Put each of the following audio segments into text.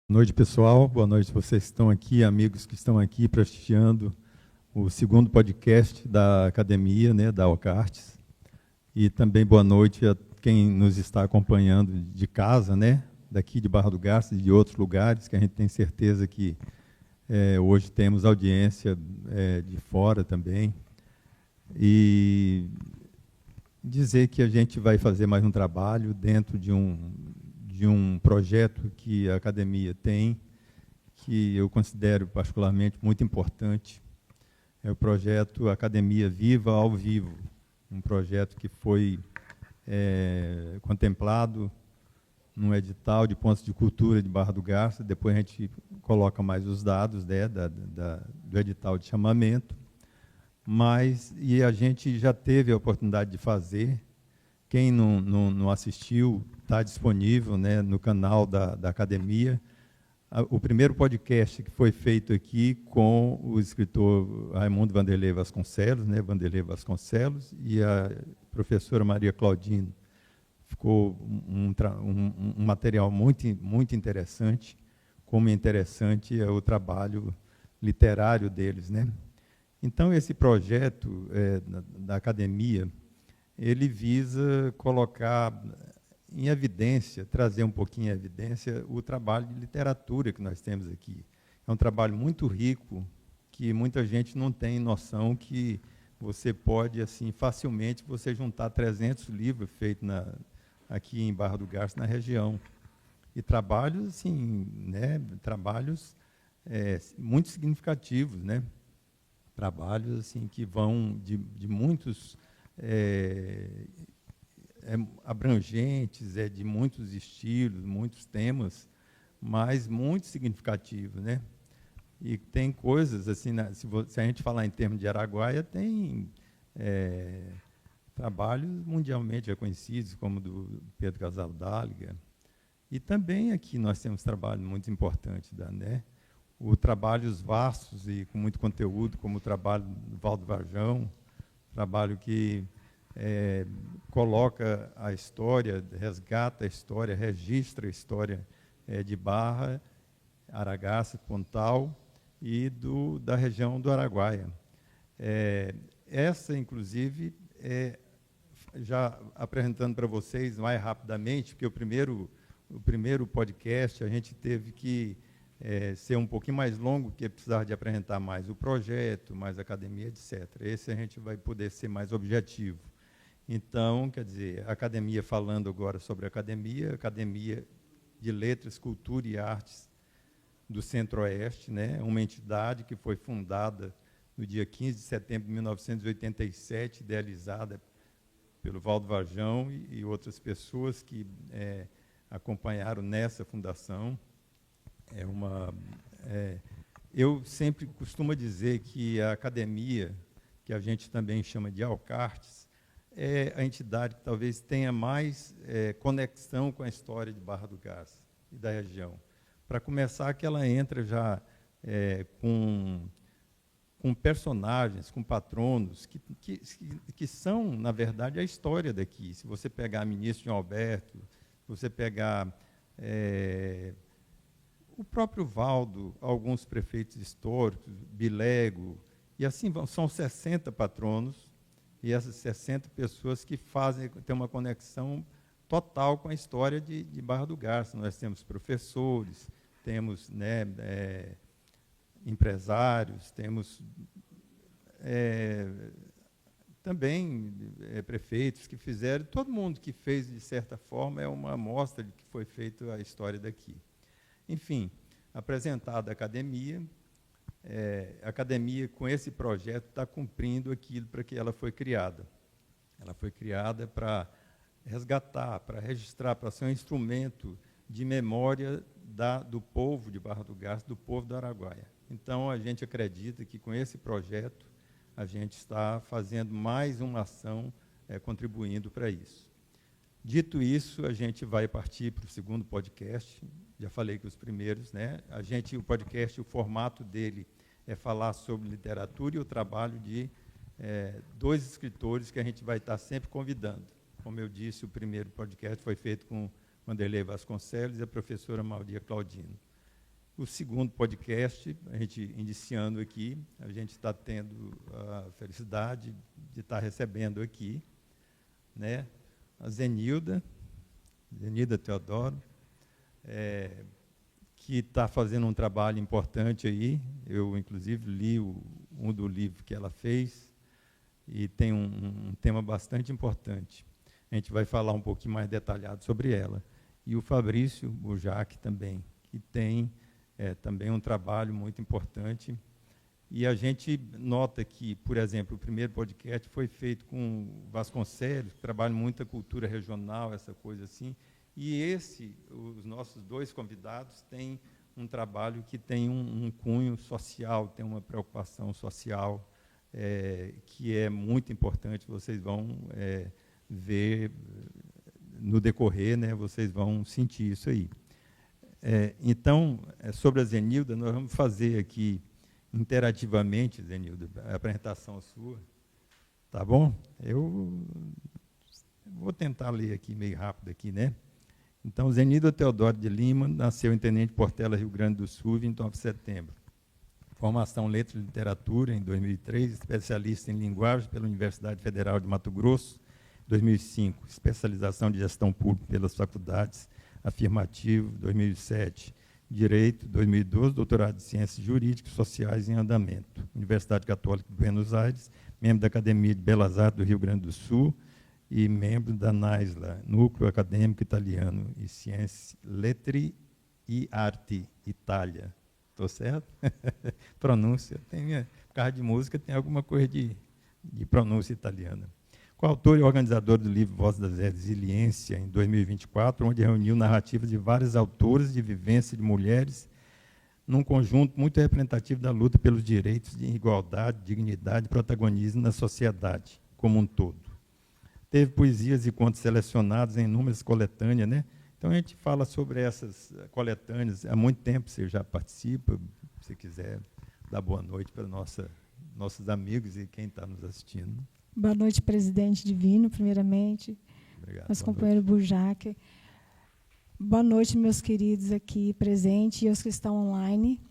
Boa noite, pessoal. Boa noite vocês que estão aqui, amigos que estão aqui prestigiando o segundo podcast da academia, da Ocartes. E também boa noite a quem nos está acompanhando de casa, daqui de Barra do Garças e de outros lugares, que a gente tem certeza que hoje temos audiência de fora também. E dizer que a gente vai fazer mais um trabalho dentro de um projeto que a academia tem, que eu considero particularmente muito importante. É o projeto Academia Viva ao Vivo, um projeto que foi contemplado num edital de pontos de cultura de Barra do Garça. Depois a gente coloca mais os dados do edital de chamamento. E a gente já teve a oportunidade de fazer. Quem não assistiu, está disponível no canal da academia. O primeiro podcast que foi feito aqui com o escritor Raimundo Vanderlei Vasconcelos, Vanderlei Vasconcelos, e a professora Maria Claudine. Ficou um material muito interessante, como interessante é o trabalho literário deles. Então, esse projeto da academia, ele visa colocar em evidência, trazer um pouquinho em evidência o trabalho de literatura que nós temos aqui. É um trabalho muito rico, que muita gente não tem noção que você pode, assim, facilmente, você juntar 300 livros feitos aqui em Barra do Garça, na região. E trabalhos, assim, trabalhos muito significativos, trabalhos assim, que vão de muitos abrangentes, de muitos estilos, muitos temas, mas muito significativos. E tem coisas, assim, se a gente falar em termos de Araguaia, tem trabalhos mundialmente reconhecidos, como do Pedro Casal Dáliga. E também aqui nós temos trabalhos muito importantes o trabalhos vastos e com muito conteúdo, como o trabalho do Valdo Varjão, trabalho que coloca a história, resgata a história, registra a história de Barra, Aragaça, Pontal e da região do Araguaia. Essa, inclusive, já apresentando para vocês mais rapidamente, porque o primeiro podcast a gente teve que ser um pouquinho mais longo, porque precisava de apresentar mais o projeto, mais a academia, etc. Esse a gente vai poder ser mais objetivo. Então, quer dizer, a academia, falando agora sobre a Academia de Letras, Cultura e Artes do Centro-Oeste, uma entidade que foi fundada no dia 15 de setembro de 1987, idealizada pelo Valdo Varjão e outras pessoas que acompanharam nessa fundação. Eu sempre costumo dizer que a academia, que a gente também chama de Alcartes, é a entidade que talvez tenha mais conexão com a história de Barra do Garça e da região. Para começar, que ela entra já com personagens, com patronos, que são, na verdade, a história daqui. Se você pegar o ministro João Alberto, se você pegar o próprio Valdo, alguns prefeitos históricos, Bilego, e assim são 60 patronos, e essas 60 pessoas que têm uma conexão total com a história de Barra do Garça. Nós temos professores, temos empresários, temos também prefeitos que fizeram, todo mundo que fez, de certa forma, é uma amostra de que foi feita a história daqui. Enfim, apresentada a academia com esse projeto está cumprindo aquilo para que ela foi criada. Ela foi criada para resgatar, para registrar, para ser um instrumento de memória do povo de Barra do Garça, do povo do Araguaia. Então, a gente acredita que com esse projeto a gente está fazendo mais uma ação, contribuindo para isso. Dito isso, a gente vai partir para o segundo podcast. Já falei que os primeiros, o podcast, o formato dele é falar sobre literatura e o trabalho de dois escritores que a gente vai estar sempre convidando. Como eu disse, o primeiro podcast foi feito com Vanderlei Vasconcelos e a professora Maria Claudine. O segundo podcast, a gente iniciando aqui, a gente está tendo a felicidade de estar recebendo aqui, né, a Zenilda Teodoro, que está fazendo um trabalho importante aí. Eu, inclusive, li um do livro que ela fez, e tem um tema bastante importante. A gente vai falar um pouquinho mais detalhado sobre ela. E o Fabrício Bujac também, que tem também um trabalho muito importante. E a gente nota que, por exemplo, o primeiro podcast foi feito com Vasconcelos, que trabalha muito a cultura regional, essa coisa assim. E os nossos dois convidados têm um trabalho que tem um cunho social, tem uma preocupação social, que é muito importante. Vocês vão ver no decorrer, né, vocês vão sentir isso aí. Então, sobre a Zenilda, nós vamos fazer aqui interativamente, Zenilda, a apresentação sua, tá bom? Eu vou tentar ler aqui meio rápido aqui, né? Então, Zenilda Teodoro de Lima nasceu em Tenente Portela, Rio Grande do Sul, 29 de setembro. Formação Letras e Literatura, em 2003, especialista em Linguagem pela Universidade Federal de Mato Grosso, 2005, especialização de Gestão Pública pelas Faculdades Afirmativo, 2007, Direito, 2012, doutorado em Ciências Jurídicas e Sociais em Andamento, Universidade Católica de Buenos Aires, membro da Academia de Belas Artes do Rio Grande do Sul e membro da NAISLA, Núcleo Acadêmico Italiano e Ciências, Lettere e Arte, Itália. Estou certo? Pronúncia. Por causa de música, tem alguma coisa de pronúncia italiana. Coautor e organizador do livro Voz da Resiliência, em 2024, onde reuniu narrativas de várias autoras de vivência de mulheres num conjunto muito representativo da luta pelos direitos de igualdade, dignidade e protagonismo na sociedade como um todo. Teve poesias e contos selecionados em inúmeras coletâneas, né? Então, a gente fala sobre essas coletâneas. Há muito tempo você já participa. Se você quiser dar boa noite para nossos amigos e quem está nos assistindo. Boa noite, presidente Divino, primeiramente. Obrigado. Nosso companheiro Bujac. Boa noite, meus queridos aqui presentes e os que estão online.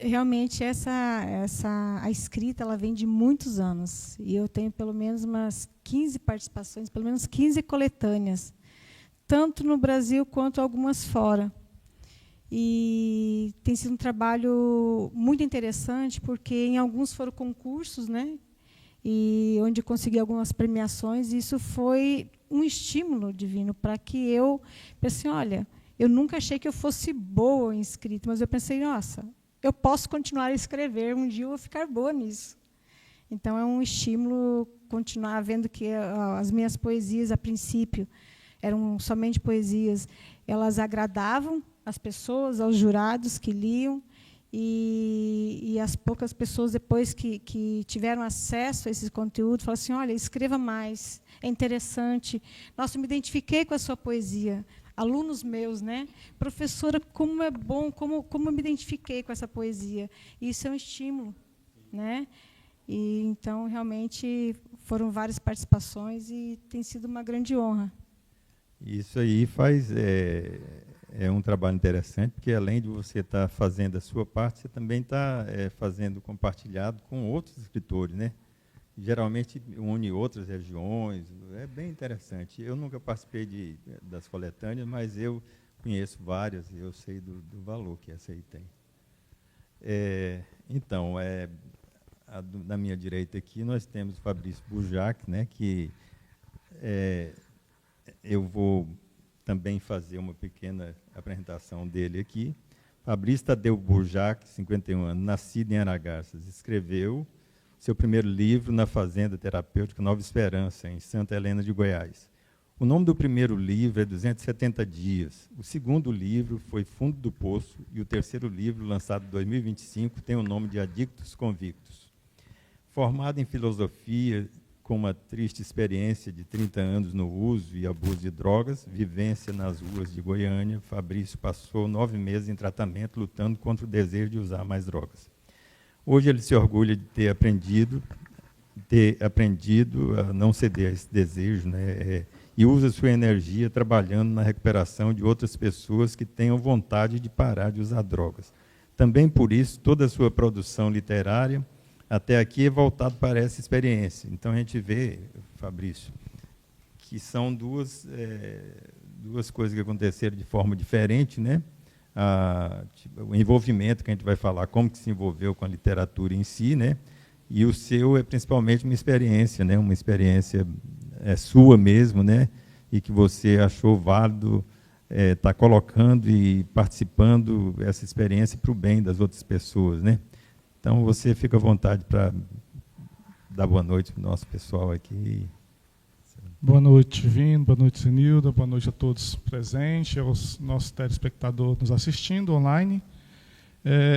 Realmente, a escrita ela vem de muitos anos. E eu tenho pelo menos umas 15 participações, pelo menos 15 coletâneas, tanto no Brasil quanto algumas fora. E tem sido um trabalho muito interessante, porque em alguns foram concursos, né? E onde consegui algumas premiações, e isso foi um estímulo divino para que eu pensei, olha, eu nunca achei que eu fosse boa em escrita, mas eu pensei, nossa, eu posso continuar a escrever, um dia eu vou ficar boa nisso. Então, é um estímulo continuar vendo que as minhas poesias, a princípio, eram somente poesias, elas agradavam as pessoas, aos jurados que liam, e as poucas pessoas, depois que tiveram acesso a esse conteúdo, falaram assim, olha, escreva mais, é interessante. Nossa, eu me identifiquei com a sua poesia. Alunos meus, né? Professora, como é bom, como eu me identifiquei com essa poesia. Isso é um estímulo, né? E, então, realmente, foram várias participações e tem sido uma grande honra. Isso aí é um trabalho interessante, porque além de você estar fazendo a sua parte, você também está fazendo compartilhado com outros escritores, né? Geralmente une outras regiões, é bem interessante. Eu nunca participei das coletâneas, mas eu conheço várias e eu sei do valor que essa aí tem. Então, na minha direita aqui, nós temos o Fabrício Bujac, né, que eu vou também fazer uma pequena apresentação dele aqui. Fabrício Tadeu Bujac, 51 anos, nascido em Aragarças, escreveu seu primeiro livro na Fazenda Terapêutica Nova Esperança, em Santa Helena de Goiás. O nome do primeiro livro é 270 Dias. O segundo livro foi Fundo do Poço, e o terceiro livro, lançado em 2025, tem o nome de Adictos Convictos. Formado em filosofia, com uma triste experiência de 30 anos no uso e abuso de drogas, vivência nas ruas de Goiânia, Fabrício passou 9 meses em tratamento, lutando contra o desejo de usar mais drogas. Hoje ele se orgulha de ter aprendido a não ceder a esse desejo, né, e usa sua energia trabalhando na recuperação de outras pessoas que tenham vontade de parar de usar drogas. Também por isso, toda a sua produção literária, até aqui, é voltada para essa experiência. Então, a gente vê, Fabrício, que são duas coisas que aconteceram de forma diferente, né? O envolvimento que a gente vai falar, como que se envolveu com a literatura em si, né? E o seu é principalmente uma experiência, né? Uma experiência sua mesmo, né? E que você achou válido estar colocando e participando essa experiência para o bem das outras pessoas, né? Então, você fica à vontade para dar boa noite para o nosso pessoal aqui. Boa noite, Vino, boa noite, Zenilda, boa noite a todos presentes, aos nossos telespectadores nos assistindo online.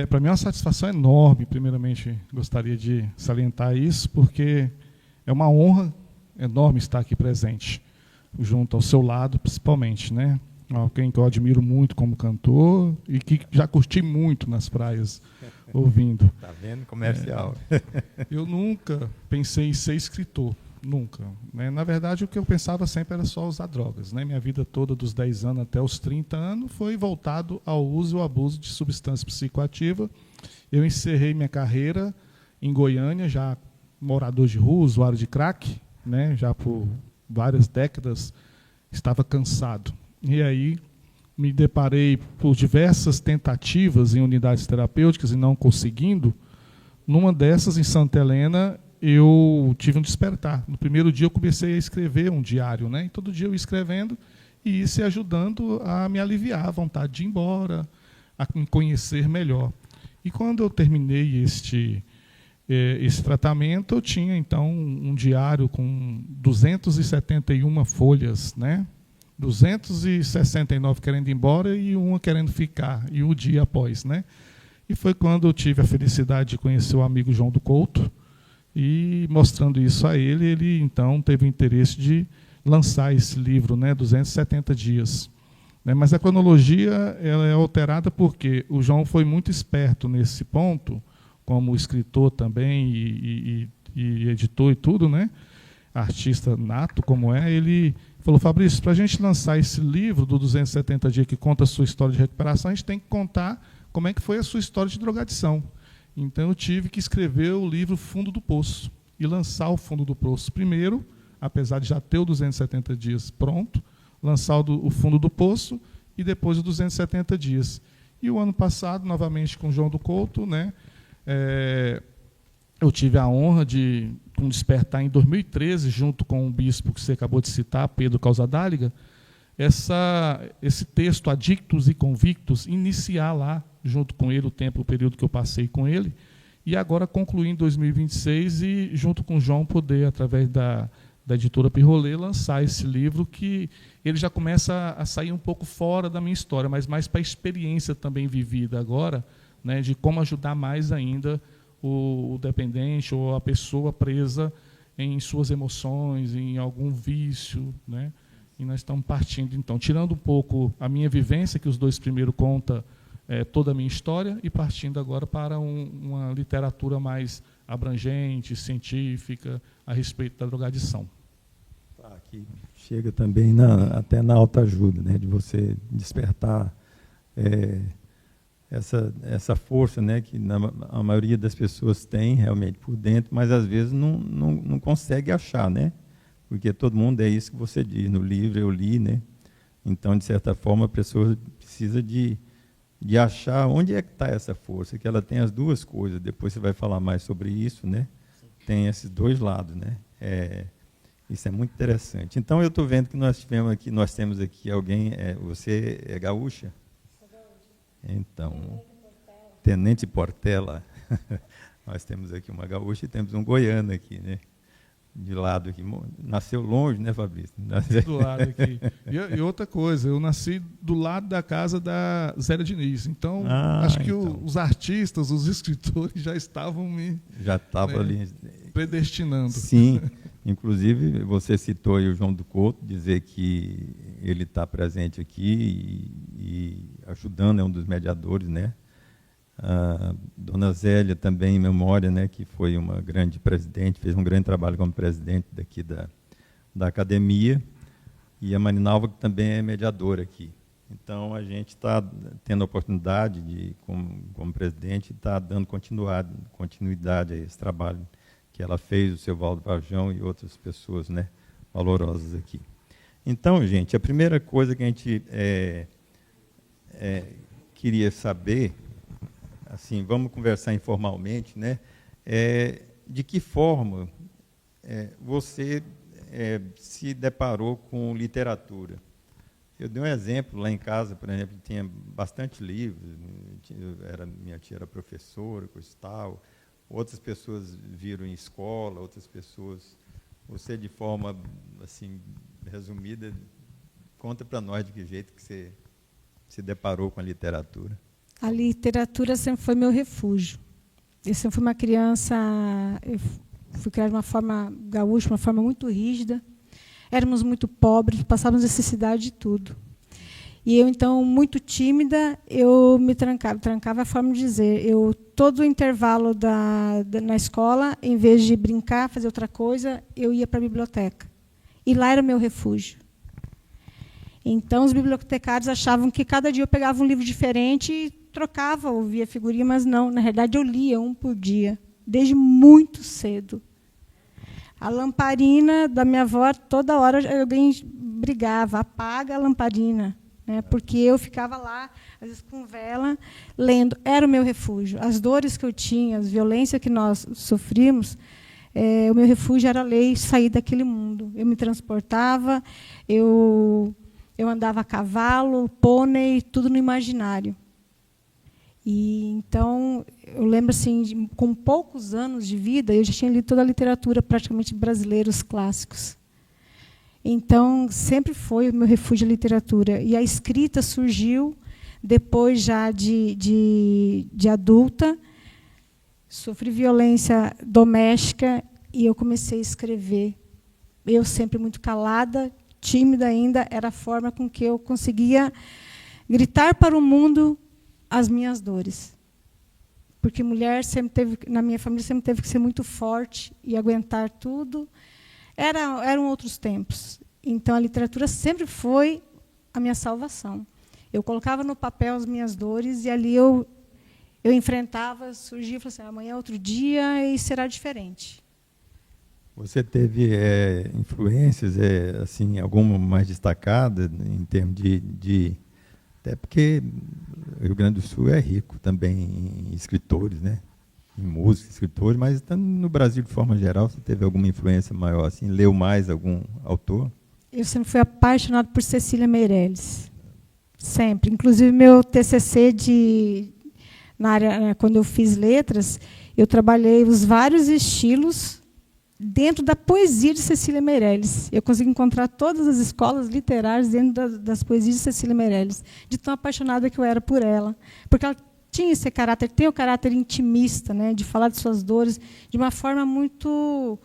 Para mim é uma satisfação enorme, primeiramente gostaria de salientar isso, porque é uma honra enorme estar aqui presente, junto ao seu lado, principalmente, né? Alguém que eu admiro muito como cantor e que já curti muito nas praias ouvindo. Está vendo? Comercial. Eu nunca pensei em ser escritor, nunca. Né? Na verdade, o que eu pensava sempre era só usar drogas. Né? Minha vida toda, dos 10 anos até os 30 anos, foi voltado ao uso e ao abuso de substância psicoativa. Eu encerrei minha carreira em Goiânia, já morador de rua, usuário de crack, né? Já por várias décadas estava cansado. E aí me deparei por diversas tentativas em unidades terapêuticas e não conseguindo. Numa dessas, em Santa Helena, eu tive um despertar. No primeiro dia eu comecei a escrever um diário, né? E todo dia eu ia escrevendo e isso ia ajudando a me aliviar a vontade de ir embora, a me conhecer melhor. E quando eu terminei esse tratamento, eu tinha, então, um diário com 271 folhas, né? 269 querendo ir embora e uma querendo ficar, e um dia após, né? E foi quando eu tive a felicidade de conhecer o amigo João do Couto, e mostrando isso a ele, ele então teve o interesse de lançar esse livro, né, 270 dias. Né? Mas a cronologia ela é alterada porque o João foi muito esperto nesse ponto, como escritor também e editor e tudo, né? Artista nato como ele falou: Fabrício, para a gente lançar esse livro do 270 dias que conta a sua história de recuperação, a gente tem que contar como é que foi a sua história de drogadição. Então eu tive que escrever o livro Fundo do Poço e lançar o Fundo do Poço primeiro, apesar de já ter o 270 dias pronto, lançar o Fundo do Poço e depois o 270 dias. E o ano passado, novamente com o João do Couto, né, eu tive a honra de despertar em 2013, junto com o bispo que você acabou de citar, Pedro Causadáliga, esse texto, Adictos e Convictos, iniciar lá, junto com ele, o período que eu passei com ele, e agora concluir em 2026 e, junto com o João, poder, através da editora Pirrolê, lançar esse livro que ele já começa a sair um pouco fora da minha história, mas mais para a experiência também vivida agora, né, de como ajudar mais ainda o dependente ou a pessoa presa em suas emoções, em algum vício, né? E nós estamos partindo, então, tirando um pouco a minha vivência, que os dois primeiros contam toda a minha história, e partindo agora para uma literatura mais abrangente, científica, a respeito da drogadição. Aqui chega também até na autoajuda, né? De você despertar essa força, né, que a maioria das pessoas tem realmente por dentro, mas às vezes não consegue achar, né? Porque todo mundo é isso que você diz, no livro eu li, né? Então, de certa forma, a pessoa precisa de achar onde é que está essa força, que ela tem as duas coisas, depois você vai falar mais sobre isso, né? Tem esses dois lados, né? Isso é muito interessante. Então, eu estou vendo que nós temos aqui alguém, você é gaúcha? Então, Tenente Portela, nós temos aqui uma gaúcha e temos um goiano aqui, né? De lado aqui. Nasceu longe, né, Fabrício? Do lado aqui. E outra coisa, eu nasci do lado da casa da Zélia Diniz. Então, acho que os artistas, os escritores já estavam ali predestinando. Sim. Inclusive, você citou aí o João do Couto, dizer que ele está presente aqui e ajudando, é um dos mediadores, né? A Dona Zélia também, em memória, né, que foi uma grande presidente, fez um grande trabalho como presidente daqui da academia. e a Marinalva que também é mediadora aqui. Então, a gente está tendo a oportunidade de, como presidente, estar dando continuidade a esse trabalho que ela fez, o seu Valdo Varjão e outras pessoas, né, valorosas aqui. Então, gente, a primeira coisa que a gente queria saber, assim, vamos conversar informalmente, né, de que forma você se deparou com literatura. Eu dei um exemplo lá em casa, por exemplo, tinha bastante livros, minha tia era professora, coisa e tal, outras pessoas viram em escola, outras pessoas... Você, de forma assim, resumida, conta para nós de que jeito que você se deparou com a literatura. A literatura sempre foi meu refúgio. Eu sempre fui uma criança... Eu fui criada de uma forma gaúcha, uma forma muito rígida. Éramos muito pobres, passávamos necessidade de tudo. E eu, então, muito tímida, eu me trancava. Trancava a forma de dizer. Todo o intervalo na escola, em vez de brincar, fazer outra coisa, eu ia para a biblioteca. E lá era o meu refúgio. Então, os bibliotecários achavam que cada dia eu pegava um livro diferente e trocava, ouvia figurinha, mas não. Na realidade, eu lia um por dia, desde muito cedo. A lamparina da minha avó, toda hora alguém brigava, apaga a lamparina, né? Porque eu ficava lá, às vezes com vela, lendo. Era o meu refúgio. As dores que eu tinha, as violências que nós sofrimos, o meu refúgio era ler e sair daquele mundo. Eu me transportava, eu andava a cavalo, pônei, tudo no imaginário. E então, eu lembro assim, com poucos anos de vida, eu já tinha lido toda a literatura praticamente brasileira, os clássicos. Então, sempre foi o meu refúgio a literatura. E a escrita surgiu depois já de adulta. Sofri violência doméstica e eu comecei a escrever. Eu sempre muito calada, tímida ainda, era a forma com que eu conseguia gritar para o mundo as minhas dores. Porque mulher sempre teve, na minha família sempre teve que ser muito forte e aguentar tudo. Eram outros tempos. Então, a literatura sempre foi a minha salvação. Eu colocava no papel as minhas dores e ali eu enfrentava, surgia e falava assim, amanhã é outro dia e será diferente. Você teve influências, assim, alguma mais destacada em termos de... Até porque o Rio Grande do Sul é rico também em escritores, né? Em músicos, escritores, mas no Brasil, de forma geral, você teve alguma influência maior? Assim, leu mais algum autor? Eu sempre fui apaixonada por Cecília Meirelles. Sempre. Inclusive, meu TCC na área, quando eu fiz letras, eu trabalhei os vários estilos dentro da poesia de Cecília Meirelles. Eu consegui encontrar todas as escolas literárias dentro das poesias de Cecília Meirelles, de tão apaixonada que eu era por ela. Porque ela tinha esse caráter, tem o caráter intimista, né, de falar de suas dores, de uma forma muito,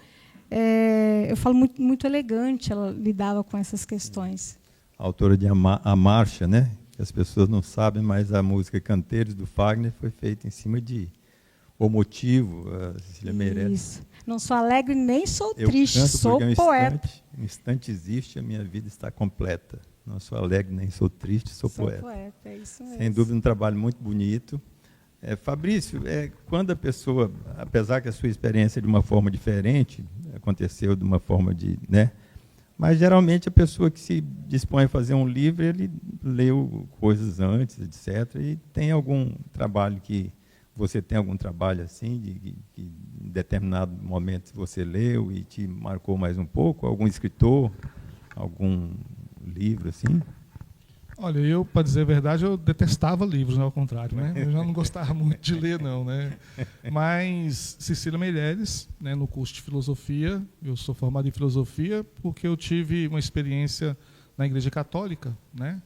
eu falo, muito, muito elegante, ela lidava com essas questões. A autora de A Marcha, né, que as pessoas não sabem, mas a música Canteiros, do Fagner, foi feita em cima de O Motivo, a Cecília Meirelles. Isso. Não sou alegre nem sou triste, sou poeta. Um instante existe, a minha vida está completa. Não sou alegre nem sou triste, sou poeta. É isso mesmo. Sem dúvida, um trabalho muito bonito. Fabrício, quando a pessoa, apesar que a sua experiência de uma forma diferente, aconteceu de uma forma de... né? Mas, geralmente, a pessoa que se dispõe a fazer um livro, ele leu coisas antes, etc. E tem algum trabalho que... Você tem algum trabalho assim, que em determinado momento você leu e te marcou mais um pouco? Algum escritor? Algum livro assim? Olha, eu, para dizer a verdade, eu detestava livros, né, ao contrário, né? Eu já não gostava muito de ler, não, né? Mas Cecília Meirelles, né, no curso de filosofia, eu sou formado em filosofia porque eu tive uma experiência na Igreja Católica, né,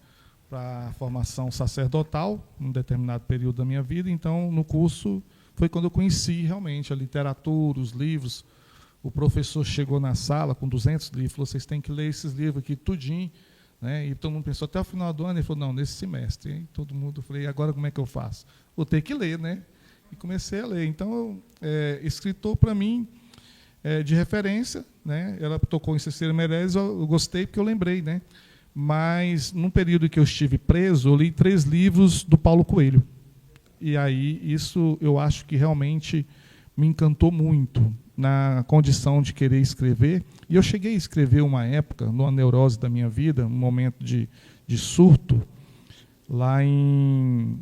para a formação sacerdotal, num determinado período da minha vida. Então, no curso, foi quando eu conheci realmente a literatura, os livros. O professor chegou na sala com 200 livros, falou, vocês têm que ler esses livros aqui, tudinho. Né? E todo mundo pensou, até o final do ano, ele falou, não, nesse semestre. Hein? Todo mundo, eu falei, agora como é que eu faço? Vou ter que ler, né? E comecei a ler. Então, escritor, para mim, de referência, né? Ela tocou em Cecília Meirelles, eu gostei porque eu lembrei, né? Mas, num período que eu estive preso, eu li 3 livros do Paulo Coelho. E aí, isso eu acho que realmente me encantou muito na condição de querer escrever. E eu cheguei a escrever uma época, numa neurose da minha vida, um momento de surto, lá em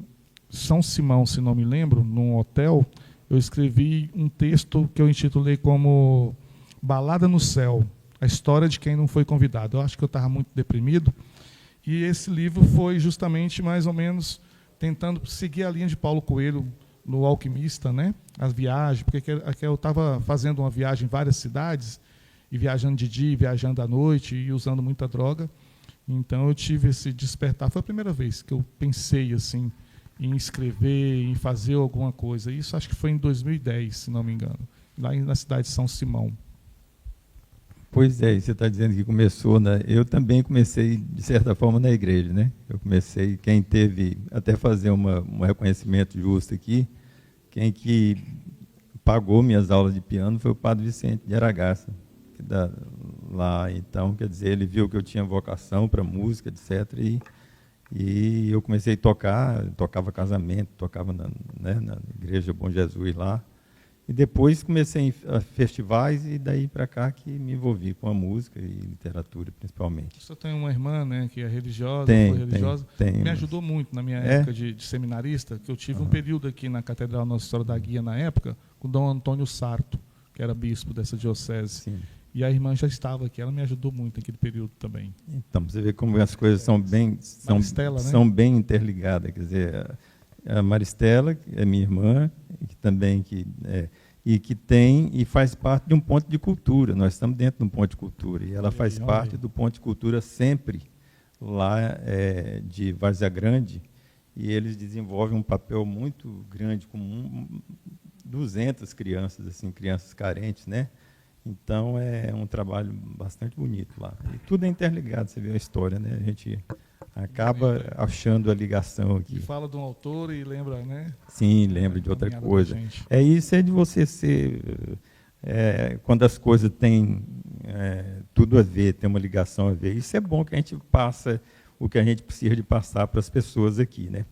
São Simão, se não me lembro, num hotel. Eu escrevi um texto que eu intitulei como Balada no Céu, a história de quem não foi convidado. Eu acho que eu estava muito deprimido, e esse livro foi justamente mais ou menos tentando seguir a linha de Paulo Coelho no Alquimista, né? As viagens, porque eu estava fazendo uma viagem em várias cidades, e viajando de dia, viajando à noite, e usando muita droga. Então eu tive esse despertar. Foi a primeira vez que eu pensei assim em escrever, em fazer alguma coisa. Isso acho que foi em 2010, se não me engano, lá na cidade de São Simão. Pois é, você está dizendo que começou, né? Eu também comecei, de certa forma, na igreja, né? Eu comecei, quem teve, até fazer um reconhecimento justo aqui, quem que pagou minhas aulas de piano foi o Padre Vicente de Aragaça, lá. Então, quer dizer, ele viu que eu tinha vocação para música, etc., e eu comecei a tocar, tocava casamento, tocava na Igreja Bom Jesus lá. E depois comecei em festivais, e daí para cá que me envolvi com a música e literatura, principalmente. Você tem uma irmã, né, que é religiosa, foi religiosa. Tem, me ajudou muito na minha época de seminarista, que eu tive um período aqui na Catedral Nossa Senhora da Guia, na época, com o Dom Antônio Sarto, que era bispo dessa diocese. Sim. E a irmã já estava aqui, ela me ajudou muito naquele período também. Então, você vê como as coisas são bem, são bem interligadas. Quer dizer, a Maristela, que é minha irmã, que também e faz parte de um ponto de cultura. Nós estamos dentro de um ponto de cultura, e ela faz parte do ponto de cultura sempre lá de Várzea Grande, e eles desenvolvem um papel muito grande com 200 crianças, assim, crianças carentes, né? Então, é um trabalho bastante bonito lá. E tudo é interligado, você vê a história, né? A gente acaba achando a ligação aqui. E fala de um autor e lembra, né? Sim, lembra de outra coisa. Isso é de você ser... quando as coisas têm tudo a ver, tem uma ligação a ver. Isso é bom, que a gente passa o que a gente precisa de passar para as pessoas aqui, né?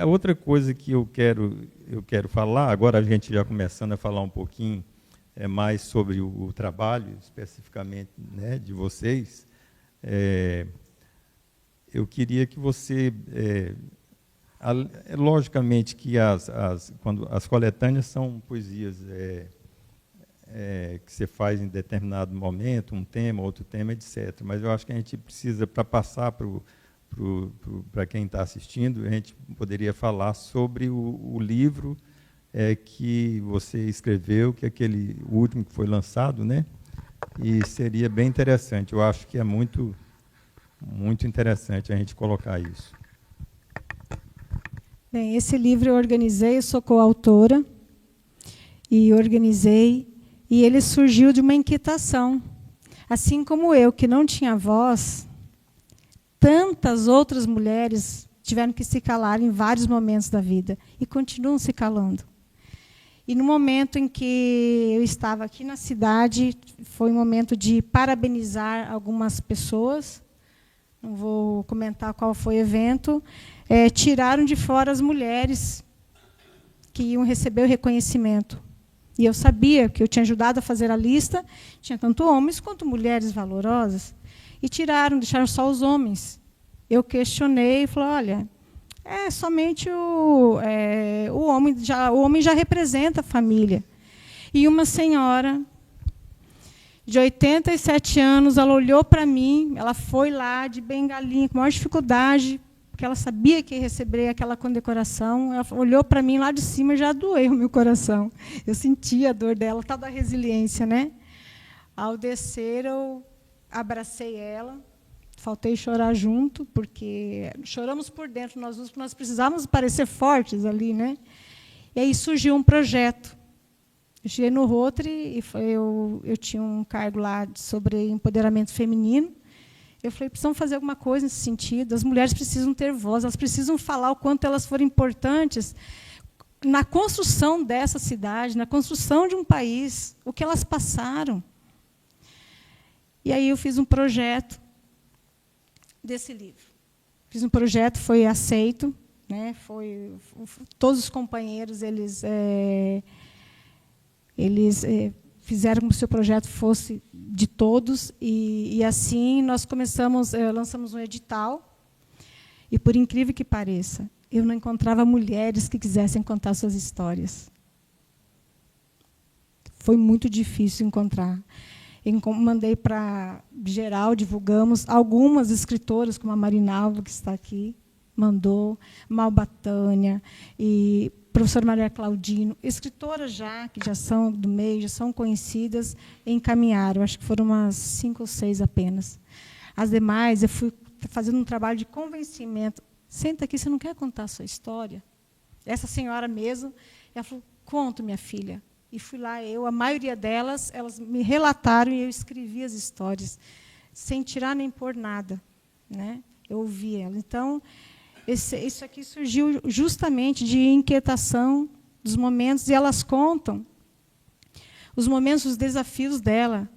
A outra coisa que eu quero falar, agora a gente já começando a falar um pouquinho mais sobre o trabalho, especificamente, né, de vocês, eu queria que você... logicamente que quando as coletâneas são poesias que você faz em determinado momento, um tema, outro tema, etc. Mas eu acho que a gente precisa, para passar para quem está assistindo, a gente poderia falar sobre o livro que você escreveu, que é o último que foi lançado, né? E seria bem interessante. Eu acho que é muito, muito interessante a gente colocar isso. Bem, esse livro eu organizei, eu sou coautora, e organizei, e ele surgiu de uma inquietação. Assim como eu, que não tinha voz, tantas outras mulheres tiveram que se calar em vários momentos da vida, e continuam se calando. E no momento em que eu estava aqui na cidade, foi um momento de parabenizar algumas pessoas, não vou comentar qual foi o evento, tiraram de fora as mulheres que iam receber o reconhecimento. E eu sabia que eu tinha ajudado a fazer a lista, tinha tanto homens quanto mulheres valorosas, e deixaram só os homens. Eu questionei e falei, olha, somente o homem já representa a família. E uma senhora de 87 anos, ela olhou para mim, ela foi lá de bengalinha, com maior dificuldade, porque ela sabia que ia receber aquela condecoração. Ela olhou para mim lá de cima e já doeu o meu coração. Eu sentia a dor dela, tal da resiliência, né? Ao descer, eu abracei ela, faltei chorar junto, porque choramos por dentro, nós precisávamos parecer fortes ali, né? E aí surgiu um projeto. Eu cheguei no Rotary, e eu tinha um cargo lá sobre empoderamento feminino. Eu falei, precisamos fazer alguma coisa nesse sentido. As mulheres precisam ter voz, elas precisam falar o quanto elas foram importantes na construção dessa cidade, na construção de um país, o que elas passaram. E aí eu fiz um projeto desse livro. Fiz um projeto, foi aceito, né? Todos os companheiros fizeram com que o seu projeto fosse de todos, e assim nós lançamos um edital, e, por incrível que pareça, eu não encontrava mulheres que quisessem contar suas histórias. Foi muito difícil encontrar. Mandei para geral, divulgamos. Algumas escritoras, como a Marinalva, que está aqui, mandou, Malbatânia, e professora Maria Claudino, escritoras que já são do meio, já são conhecidas, encaminharam. Acho que foram umas 5 ou 6 apenas. As demais, eu fui fazendo um trabalho de convencimento. Senta aqui, você não quer contar a sua história? Essa senhora mesmo, ela falou, conto, minha filha. E fui lá, a maioria delas, elas me relataram e eu escrevi as histórias, sem tirar nem pôr nada, né? Eu ouvi ela. Então, isso aqui surgiu justamente de inquietação dos momentos, e elas contam os momentos, os desafios dela,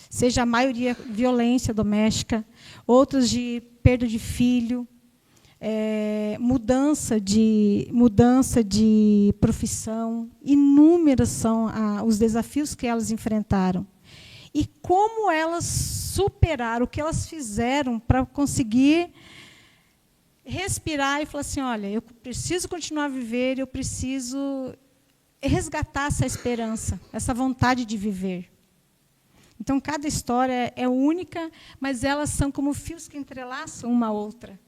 seja a maioria violência doméstica, outros de perda de filho, mudança de profissão. Inúmeras são os desafios que elas enfrentaram. E como elas superaram, o que elas fizeram para conseguir respirar e falar assim, olha, eu preciso continuar a viver, eu preciso resgatar essa esperança, essa vontade de viver. Então, cada história é única, mas elas são como fios que entrelaçam uma a outra.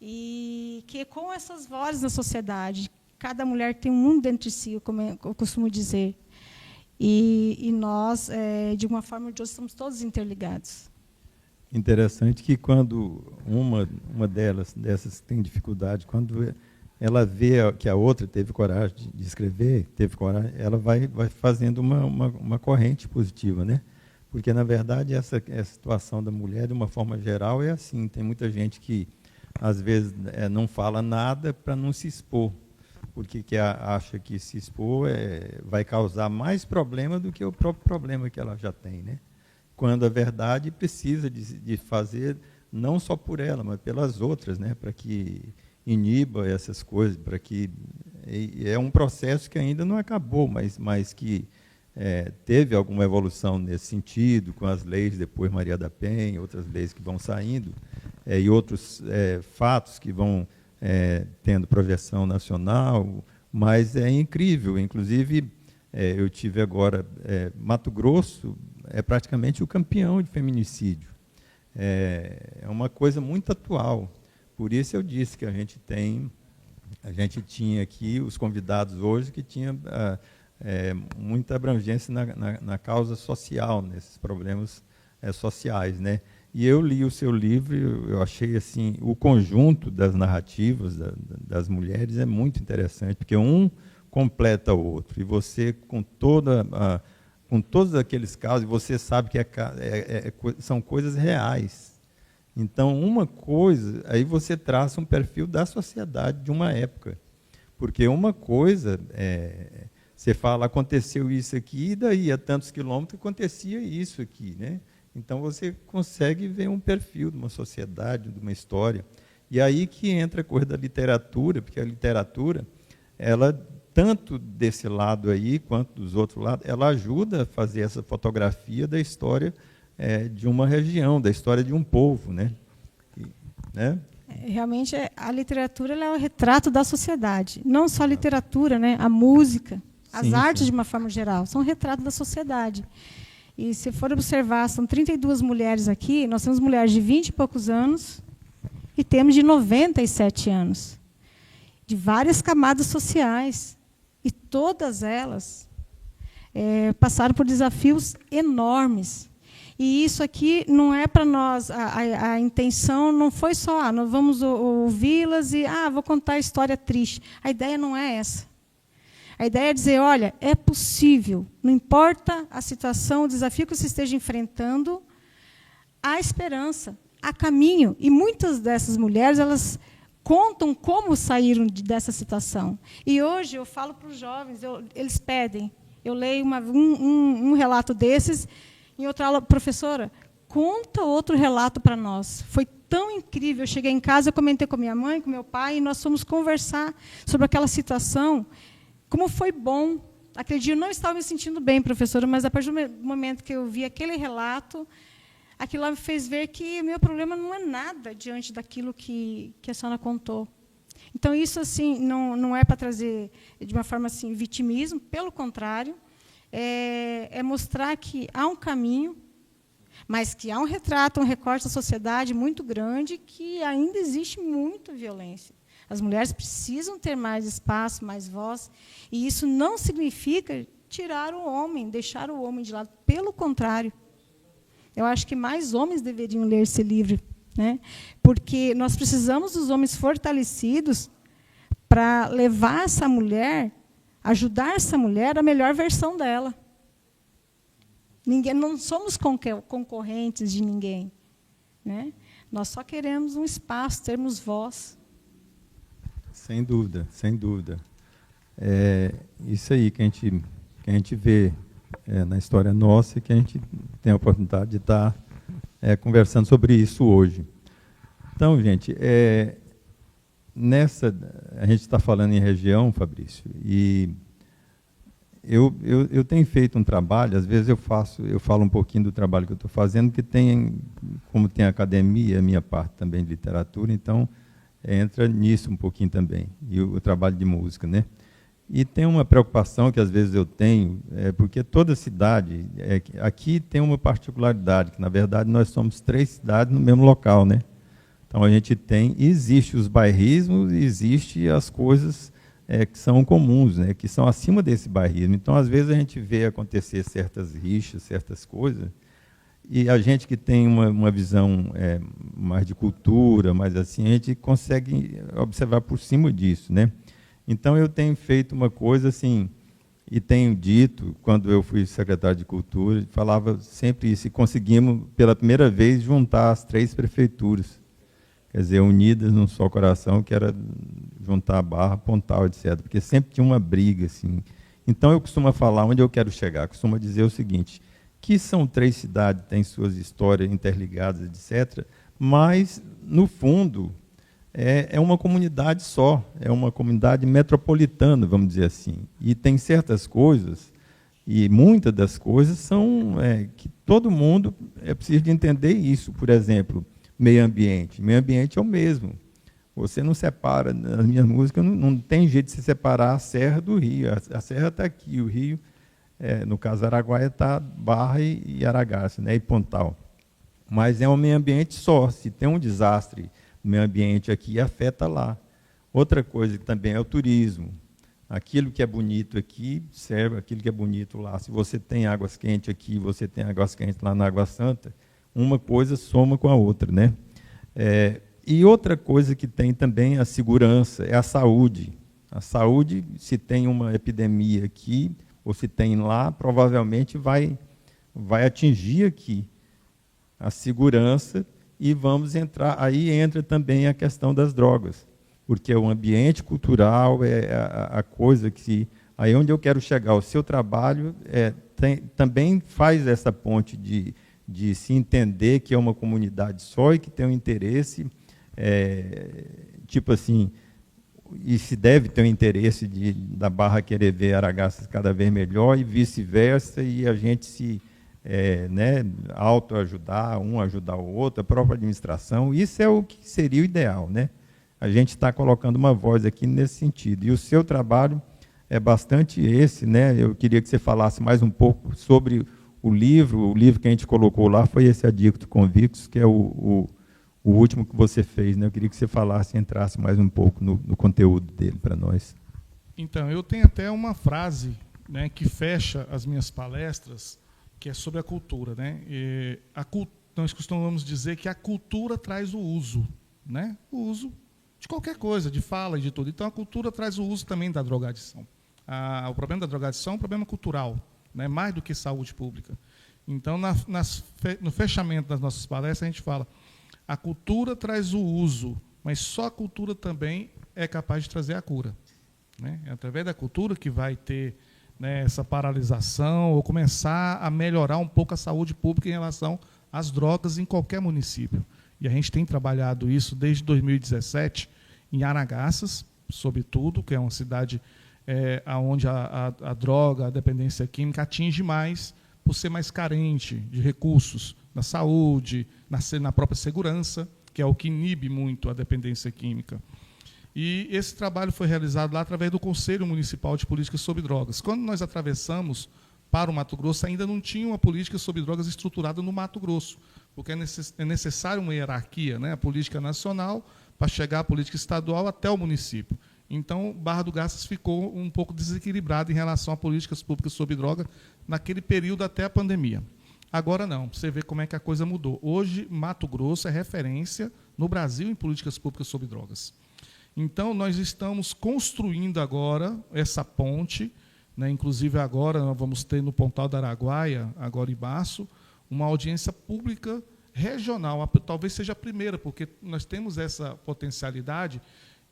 E que com essas vozes na sociedade, cada mulher tem um mundo dentro de si, como eu costumo dizer. E nós, de uma forma ou de outra, estamos todos interligados. Interessante que quando uma dessas que tem dificuldade, quando ela vê que a outra teve coragem de escrever, teve coragem, ela vai fazendo uma corrente positiva, né? Porque, na verdade, essa situação da mulher, de uma forma geral, é assim. Tem muita gente que, às vezes, não fala nada para não se expor, porque acha que se expor vai causar mais problema do que o próprio problema que ela já tem, né? Quando a verdade precisa de fazer, não só por ela, mas pelas outras, né? Para que iniba essas coisas, para que é um processo que ainda não acabou, mas que teve alguma evolução nesse sentido, com as leis, depois Maria da Penha, outras leis que vão saindo, e outros fatos que vão tendo projeção nacional, mas é incrível. Inclusive, eu tive agora, Mato Grosso é praticamente o campeão de feminicídio. É uma coisa muito atual. Por isso eu disse que a gente tinha aqui os convidados hoje que tinham muita abrangência na causa social, nesses problemas sociais, né? E eu li o seu livro, eu achei assim, o conjunto das narrativas das mulheres é muito interessante, porque um completa o outro, e você, com todos aqueles casos, você sabe que são coisas reais. Então, uma coisa, aí você traça um perfil da sociedade de uma época, porque uma coisa, você fala, aconteceu isso aqui, e daí a tantos quilômetros acontecia isso aqui, né? Então, você consegue ver um perfil de uma sociedade, de uma história. E aí que entra a coisa da literatura, porque a literatura, ela, tanto desse lado aí, quanto dos outros lados, ela ajuda a fazer essa fotografia da história de uma região, da história de um povo, né? Realmente, a literatura ela é o retrato da sociedade. Não só a literatura, né? A música, as artes, de uma forma geral, são um retrato da sociedade. E, se for observar, são 32 mulheres aqui, nós temos mulheres de 20 e poucos anos e temos de 97 anos, de várias camadas sociais. E todas elas passaram por desafios enormes. E isso aqui não é para nós, a intenção não foi só, nós vamos ouvi-las e, vou contar a história triste. A ideia não é essa. A ideia é dizer, olha, é possível, não importa a situação, o desafio que você esteja enfrentando, há esperança, há caminho. E muitas dessas mulheres, elas contam como saíram dessa situação. E hoje eu falo para os jovens, eles pedem, eu leio um relato desses, em outra aula, professora, conta outro relato para nós. Foi tão incrível. Eu cheguei em casa, eu comentei com minha mãe, com meu pai, e nós fomos conversar sobre aquela situação, como foi bom. Aquele dia eu não estava me sentindo bem, professora, mas a partir do momento que eu vi aquele relato, aquilo lá me fez ver que o meu problema não é nada diante daquilo que a senhora contou. Então, isso assim, não é para trazer, de uma forma assim, vitimismo, pelo contrário, é mostrar que há um caminho, mas que há um retrato, um recorte da sociedade muito grande, que ainda existe muita violência. As mulheres precisam ter mais espaço, mais voz, e isso não significa tirar o homem, deixar o homem de lado. Pelo contrário, eu acho que mais homens deveriam ler esse livro, né? Porque nós precisamos dos homens fortalecidos para levar essa mulher, ajudar essa mulher à melhor versão dela. Não somos concorrentes de ninguém, né? Nós só queremos um espaço, termos voz. Sem dúvida, sem dúvida. É isso aí que a gente vê na história nossa e que a gente tem a oportunidade de estar conversando sobre isso hoje. Então, gente, a gente está falando em região, Fabrício, e eu tenho feito um trabalho, às vezes eu falo um pouquinho do trabalho que eu estou fazendo, que como tem a academia, a minha parte também de literatura, então entra nisso um pouquinho também, e o trabalho de música, né? E tem uma preocupação que às vezes eu tenho, porque toda cidade, aqui tem uma particularidade, que na verdade nós somos 3 cidades no mesmo local, né? Então a gente existe os bairrismos, existe as coisas que são comuns, né? Que são acima desse bairrismo. Então às vezes a gente vê acontecer certas rixas, certas coisas, e a gente que tem uma visão mais de cultura, mais assim, a gente consegue observar por cima disso, né? Então, eu tenho feito uma coisa assim, e tenho dito, quando eu fui secretário de Cultura, falava sempre isso, e conseguimos, pela primeira vez, juntar as 3 prefeituras, quer dizer, unidas num só coração, que era juntar a Barra, Pontal, etc., porque sempre tinha uma briga, assim. Então, eu costumo falar, onde eu quero chegar, costumo dizer o seguinte, que são 3 cidades, têm suas histórias interligadas, etc., mas, no fundo, é uma comunidade só, é uma comunidade metropolitana, vamos dizer assim. E tem certas coisas, e muitas das coisas são que todo mundo precisa de entender isso. Por exemplo, meio ambiente. Meio ambiente é o mesmo. Você não separa, nas minhas músicas, não tem jeito de se separar a serra do rio. A serra está aqui, o rio, no caso Araguaia, está Barra e Aragaça, né, e Pontal. Mas é um meio ambiente só. Se tem um desastre o meio ambiente aqui, afeta lá. Outra coisa que também é o turismo. Aquilo que é bonito aqui serve aquilo que é bonito lá. Se você tem águas quentes aqui, você tem águas quentes lá na Água Santa, uma coisa soma com a outra, né? E outra coisa que tem também é a segurança, é a saúde. A saúde, se tem uma epidemia aqui, ou se tem lá, provavelmente vai atingir aqui. A segurança. E vamos entrar, aí entra também a questão das drogas, porque o ambiente cultural é a coisa que, aí onde eu quero chegar, o seu trabalho também faz essa ponte de se entender que é uma comunidade só e que tem um interesse, tipo assim, e se deve ter um interesse da Barra querer ver Aragaças cada vez melhor e vice-versa, e a gente se autoajudar, um ajudar o outro, a própria administração, isso é o que seria o ideal, né? A gente está colocando uma voz aqui nesse sentido. E o seu trabalho é bastante esse, né? Eu queria que você falasse mais um pouco sobre o livro que a gente colocou lá foi esse Adicto Convictus, que é o último que você fez, né? Eu queria que você falasse, entrasse mais um pouco no conteúdo dele para nós. Então, eu tenho até uma frase, né, que fecha as minhas palestras, que é sobre a cultura, né? Nós costumamos dizer que a cultura traz o uso, né? O uso de qualquer coisa, de fala e de tudo. Então, a cultura traz o uso também da drogadição. O problema da drogadição é um problema cultural, né? Mais do que saúde pública. Então, no fechamento das nossas palestras, a gente fala, a cultura traz o uso mas só a cultura também é capaz de trazer a cura, né? É através da cultura que vai ter, né, essa paralisação ou começar a melhorar um pouco a saúde pública em relação às drogas em qualquer município. E a gente tem trabalhado isso desde 2017 em Aragaças, sobretudo, que é uma cidade onde a droga, a dependência química atinge mais, por ser mais carente de recursos na saúde, na própria segurança, que é o que inibe muito a dependência química. E esse trabalho foi realizado lá através do Conselho Municipal de Políticas sobre Drogas. Quando nós atravessamos para o Mato Grosso, ainda não tinha uma política sobre drogas estruturada no Mato Grosso, porque é necessário uma hierarquia, né? A política nacional para chegar à política estadual até o município. Então, Barra do Garças ficou um pouco desequilibrado em relação a políticas públicas sobre droga naquele período até a pandemia. Agora não, você vê como é que a coisa mudou. Hoje, Mato Grosso é referência no Brasil em políticas públicas sobre drogas. Então, nós estamos construindo agora essa ponte, né? Inclusive agora nós vamos ter no Pontal do Araguaia, agora em março, uma audiência pública regional, talvez seja a primeira, porque nós temos essa potencialidade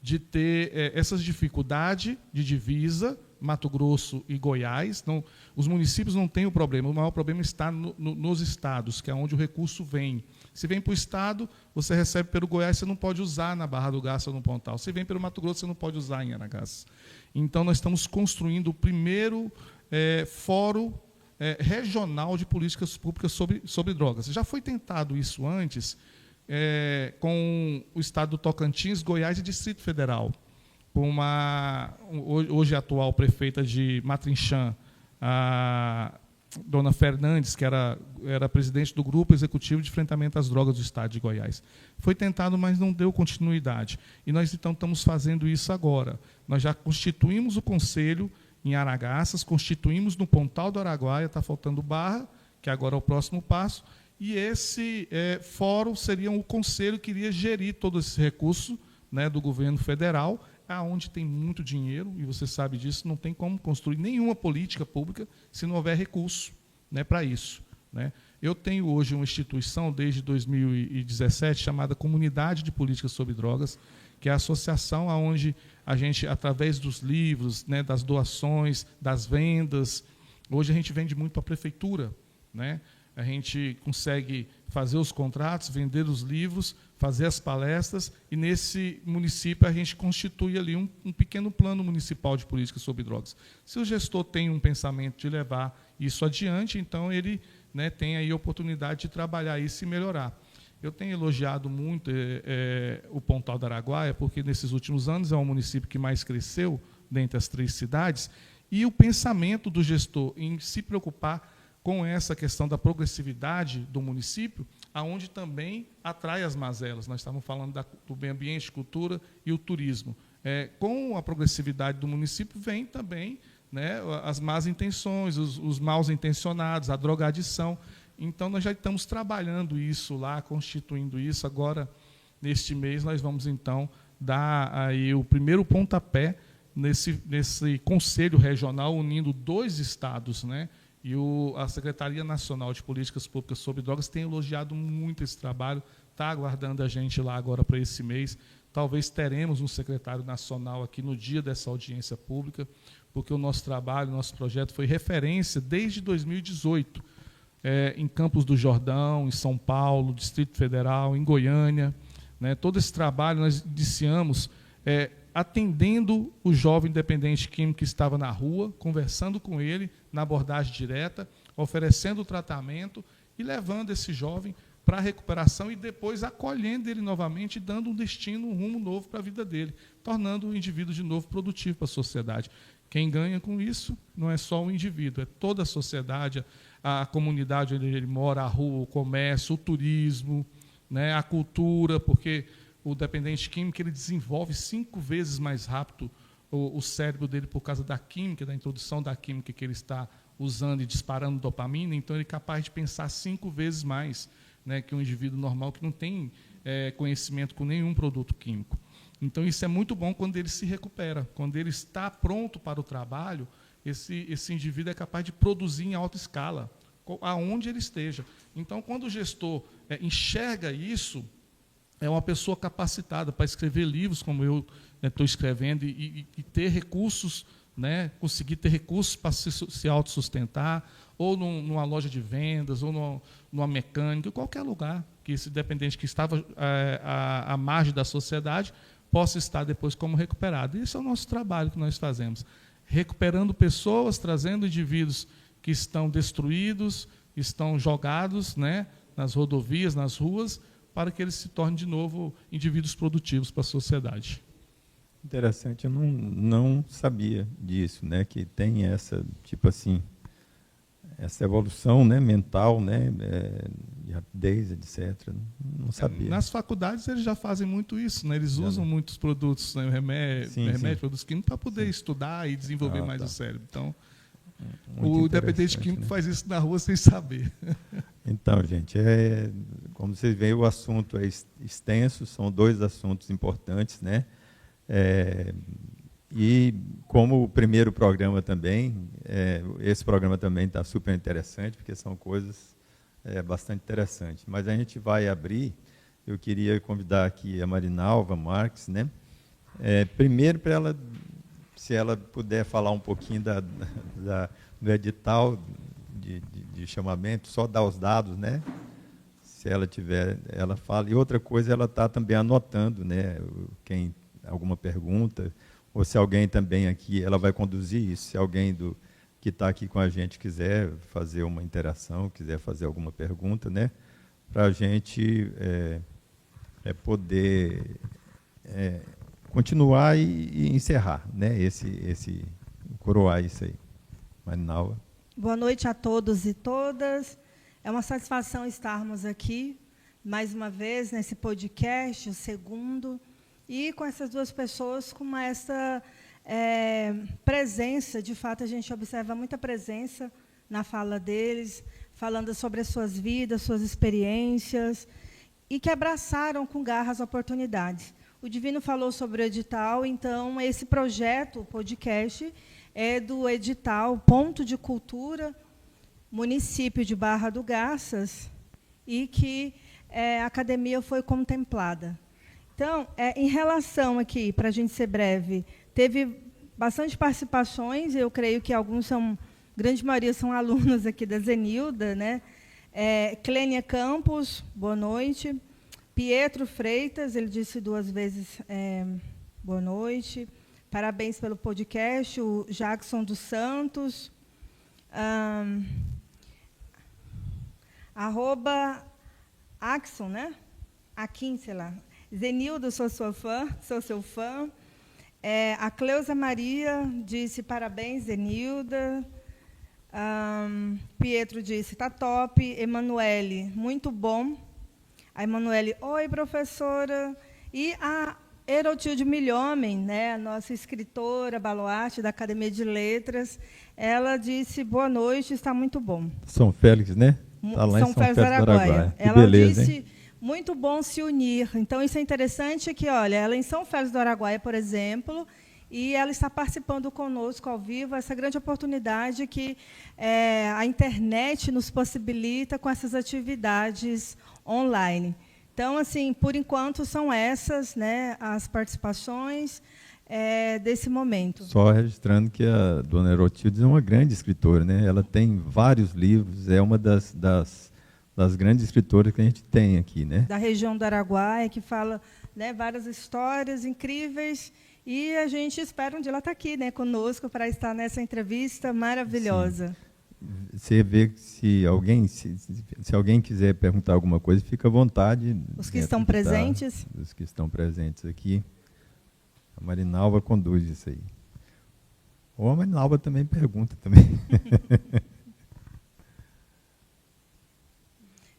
de ter essas dificuldades de divisa, Mato Grosso e Goiás. Não, os municípios não têm o problema, o maior problema está nos estados, que é onde o recurso vem. Se vem para o estado, você recebe pelo Goiás, você não pode usar na Barra do Garça ou no Pontal. Se vem pelo Mato Grosso, você não pode usar em Aragaças. Então, nós estamos construindo o primeiro fórum regional de políticas públicas sobre drogas. Já foi tentado isso antes, com o estado do Tocantins, Goiás e Distrito Federal, com hoje atual prefeita de Matrinchã, a dona Fernandes, que era presidente do Grupo Executivo de Enfrentamento às Drogas do Estado de Goiás. Foi tentado, mas não deu continuidade. E nós, então, estamos fazendo isso agora. Nós já constituímos o conselho em Aragaças, constituímos no Pontal do Araguaia, está faltando Barra, que agora é o próximo passo, e esse fórum seria o conselho que iria gerir todo esse recurso, né, do governo federal, aonde tem muito dinheiro, e você sabe disso, não tem como construir nenhuma política pública se não houver recurso, né, para isso, né? Eu tenho hoje uma instituição, desde 2017, chamada Comunidade de Políticas sobre Drogas, que é a associação onde a gente, através dos livros, né, das doações, das vendas, hoje a gente vende muito para a prefeitura, né? A gente consegue fazer os contratos, vender os livros, fazer as palestras, e nesse município a gente constitui ali um pequeno plano municipal de políticas sobre drogas. Se o gestor tem um pensamento de levar isso adiante, então ele, né, tem aí a oportunidade de trabalhar isso e melhorar. Eu tenho elogiado muito o Pontal do Araguaia, porque nesses últimos anos é o município que mais cresceu dentre as 3 cidades, e o pensamento do gestor em se preocupar com essa questão da progressividade do município, aonde também atrai as mazelas. Nós estamos falando do meio ambiente, cultura e o turismo. Com a progressividade do município vem também, né, as más intenções, os mal intencionados, a drogadição. Então, nós já estamos trabalhando isso lá, constituindo isso. Agora, neste mês, nós vamos, então, dar aí o primeiro pontapé nesse conselho regional, unindo 2 estados, né? E a Secretaria Nacional de Políticas Públicas sobre Drogas tem elogiado muito esse trabalho, está aguardando a gente lá agora para esse mês. Talvez teremos um secretário nacional aqui no dia dessa audiência pública, porque o nosso trabalho, o nosso projeto foi referência desde 2018, em Campos do Jordão, em São Paulo, Distrito Federal, em Goiânia, né? Todo esse trabalho nós iniciamos atendendo o jovem dependente químico que estava na rua, conversando com ele na abordagem direta, oferecendo o tratamento e levando esse jovem para a recuperação e depois acolhendo ele novamente e dando um destino, um rumo novo para a vida dele, tornando o indivíduo de novo produtivo para a sociedade. Quem ganha com isso não é só o indivíduo, é toda a sociedade, a comunidade onde ele mora, a rua, o comércio, o turismo, né, a cultura, porque o dependente químico ele desenvolve 5 vezes mais rápido o cérebro dele por causa da química, da introdução da química que ele está usando e disparando dopamina, então ele é capaz de pensar 5 vezes mais, né, que um indivíduo normal que não tem conhecimento com nenhum produto químico. Então, isso é muito bom quando ele se recupera, quando ele está pronto para o trabalho, esse indivíduo é capaz de produzir em alta escala, aonde ele esteja. Então, quando o gestor enxerga isso, é uma pessoa capacitada para escrever livros, como eu estou escrevendo, e ter recursos, né, conseguir ter recursos para se autossustentar, ou numa loja de vendas, ou numa mecânica, em qualquer lugar que esse dependente que estava à margem da sociedade possa estar depois como recuperado. Esse é o nosso trabalho que nós fazemos, recuperando pessoas, trazendo indivíduos que estão destruídos, estão jogados, né, nas rodovias, nas ruas, para que eles se tornem de novo indivíduos produtivos para a sociedade. Interessante, eu não sabia disso, né, que tem essa, tipo assim, essa evolução, né, mental, né, de rapidez, etc. Não sabia. Nas faculdades eles já fazem muito isso, né? Eles usam muitos produtos, né, remédio, produtos químicos, para poder estudar e desenvolver mais o cérebro. Então, o dependente químico, né, faz isso na rua sem saber. Então, gente, como vocês veem, o assunto é extenso, são 2 assuntos importantes, né? E como o primeiro programa também, esse programa também está super interessante, porque são coisas bastante interessantes. Mas a gente vai abrir, eu queria convidar aqui a Marinalva Marques, né? Primeiro, para ela, se ela puder falar um pouquinho do edital de chamamento, só dar os dados, né? Se ela tiver, ela fala. E outra coisa, ela está também anotando, né? Quem alguma pergunta, ou se alguém também aqui, ela vai conduzir isso, se alguém que está aqui com a gente quiser fazer uma interação, quiser fazer alguma pergunta, né, para a gente poder continuar e encerrar, né, coroar isso aí. Marinalva. Boa noite a todos e todas. É uma satisfação estarmos aqui, mais uma vez, nesse podcast, o segundo, e com essas 2 pessoas, com essa presença. De fato, a gente observa muita presença na fala deles, falando sobre as suas vidas, suas experiências, e que abraçaram com garra as oportunidades. O Divino falou sobre o edital, então, esse projeto, o podcast, é do edital Ponto de Cultura, município de Barra do Garças, e que a academia foi contemplada. Então, em relação aqui, para a gente ser breve, teve bastante participações, eu creio que alguns grande maioria são alunos aqui da Zenilda, né? Clênia Campos, boa noite. Pietro Freitas, ele disse 2 vezes boa noite. Parabéns pelo podcast. O Jackson dos Santos. @Axon, né? Aqui, sei lá. Zenilda, sou seu fã. A Cleusa Maria disse parabéns, Zenilda. Pietro disse, está top. Emanuele, muito bom. A Emanuele, oi, professora. E a Erotilde Milhomem, né, a nossa escritora, baluarte da Academia de Letras, ela disse, boa noite, está muito bom. São Félix, né? Está lá São em São Félix do Araguaia. Ela beleza, disse, hein? muito bom se unir. Então, isso é interessante que, olha, ela em São Félix do Araguaia, por exemplo, e ela está participando conosco ao vivo, essa grande oportunidade que a internet nos possibilita com essas atividades online. Então, assim, por enquanto, são essas, né, as participações desse momento. Só registrando que a dona Erotilde é uma grande escritora, né? Ela tem vários livros, é uma das grandes escritoras que a gente tem aqui, né? Da região do Araguaia, que fala, né, várias histórias incríveis, e a gente espera um dia ela estar aqui, né, conosco para estar nessa entrevista maravilhosa. Sim. Você vê que se alguém quiser perguntar alguma coisa, fica à vontade. Os que estão presentes. Os que estão presentes aqui. A Marinalva conduz isso aí. Ou a Marinalva também pergunta também.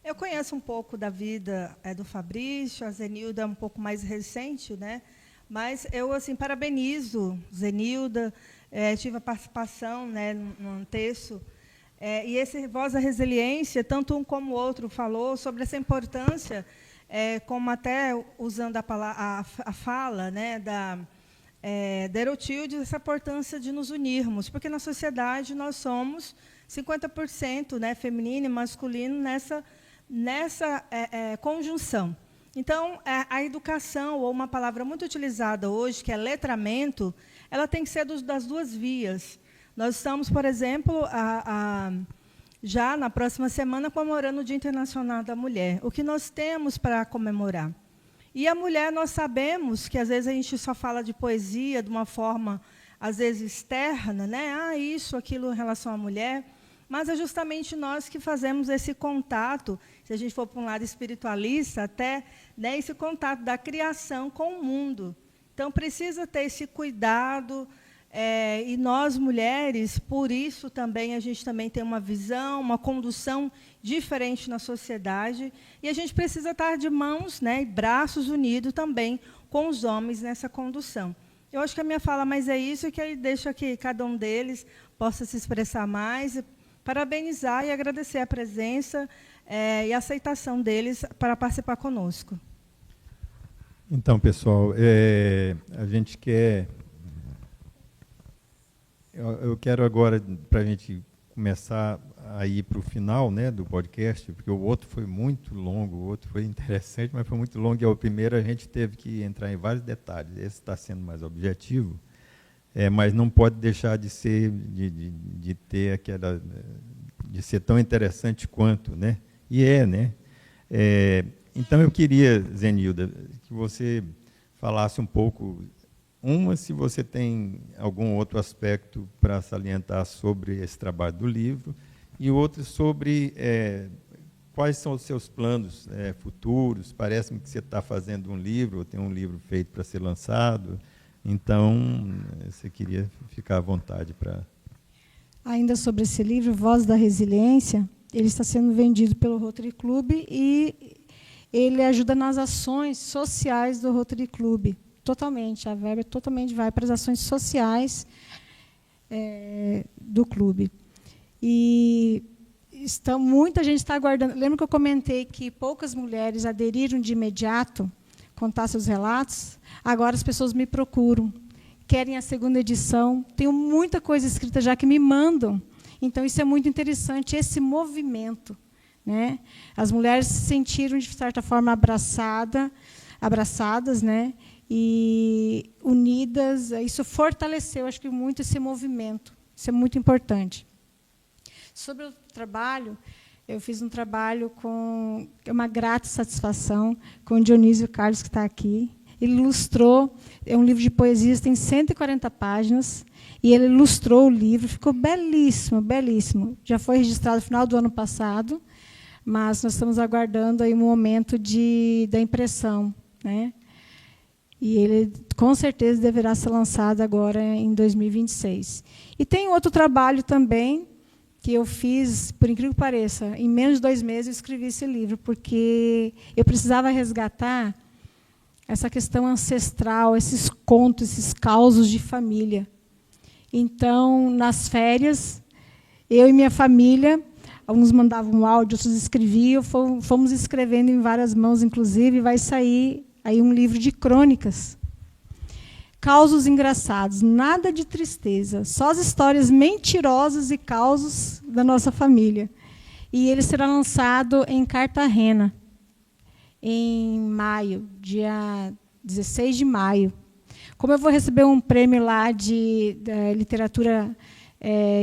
Eu conheço um pouco da vida do Fabrício, a Zenilda é um pouco mais recente, né? Mas eu assim parabenizo Zenilda, tive a participação, né, num texto, e esse Voz da Resiliência, tanto um como o outro falou sobre essa importância, como até usando a fala, né, da Erotilde, essa importância de nos unirmos, porque na sociedade nós somos 50%, né, feminino e masculino nessa conjunção. Então, a educação, ou uma palavra muito utilizada hoje, que é letramento, ela tem que ser das duas vias. Nós estamos, por exemplo, já na próxima semana comemorando o Dia Internacional da Mulher. O que nós temos para comemorar? E a mulher, nós sabemos que, às vezes, a gente só fala de poesia de uma forma, às vezes, externa, né? Isso, aquilo em relação à mulher, mas é justamente nós que fazemos esse contato, se a gente for para um lado espiritualista, até, né, esse contato da criação com o mundo. Então, precisa ter esse cuidado, e nós, mulheres, por isso também, a gente também tem uma visão, uma condução diferente na sociedade, e a gente precisa estar de mãos, né, e braços unidos também com os homens nessa condução. Eu acho que a minha fala mais é isso, que aí deixa que cada um deles possa se expressar mais, parabenizar e agradecer a presença e a aceitação deles para participar conosco. Então, pessoal, a gente quer... Eu quero agora, para a gente começar a ir para o final, né, do podcast, porque o outro foi muito longo, o outro foi interessante, mas foi muito longo, e o primeiro a gente teve que entrar em vários detalhes. Esse está sendo mais objetivo, mas não pode deixar de ser, de ter aquela, de ser tão interessante quanto, né? E né? Então eu queria, Zenilda, que você falasse um pouco, se você tem algum outro aspecto para salientar sobre esse trabalho do livro, e outro sobre quais são os seus planos futuros. Parece-me que você está fazendo um livro, ou tem um livro feito para ser lançado. Então, você queria ficar à vontade para... Ainda sobre esse livro, Voz da Resiliência, ele está sendo vendido pelo Rotary Club e ele ajuda nas ações sociais do Rotary Club. Totalmente, a verba totalmente vai para as ações sociais do clube. E muita gente está aguardando. Lembra que eu comentei que poucas mulheres aderiram de imediato, contar seus relatos? Agora as pessoas me procuram, querem a segunda edição. Tenho muita coisa escrita já que me mandam. Então, isso é muito interessante, esse movimento, né? As mulheres se sentiram, de certa forma, abraçadas, né? E unidas. Isso fortaleceu, acho que, muito esse movimento. Isso é muito importante. Sobre o trabalho, eu fiz um trabalho com uma grata satisfação com o Dionísio Carlos, que está aqui. Ele ilustrou, é um livro de poesias, tem 140 páginas, e ele ilustrou o livro, ficou belíssimo, belíssimo. Já foi registrado no final do ano passado, mas nós estamos aguardando aí um momento da impressão, né? E ele, com certeza, deverá ser lançado agora em 2026. E tem outro trabalho também, que eu fiz, por incrível que pareça, em menos de 2 meses eu escrevi esse livro, porque eu precisava resgatar essa questão ancestral, esses contos, esses causos de família. Então, nas férias, eu e minha família, alguns mandavam um áudio, outros escreviam, fomos escrevendo em várias mãos, inclusive, e vai sair aí um livro de crônicas. Causos engraçados, nada de tristeza, só as histórias mentirosas e causos da nossa família. E ele será lançado em Cartagena, em maio, dia 16 de maio. Como eu vou receber um prêmio lá de literatura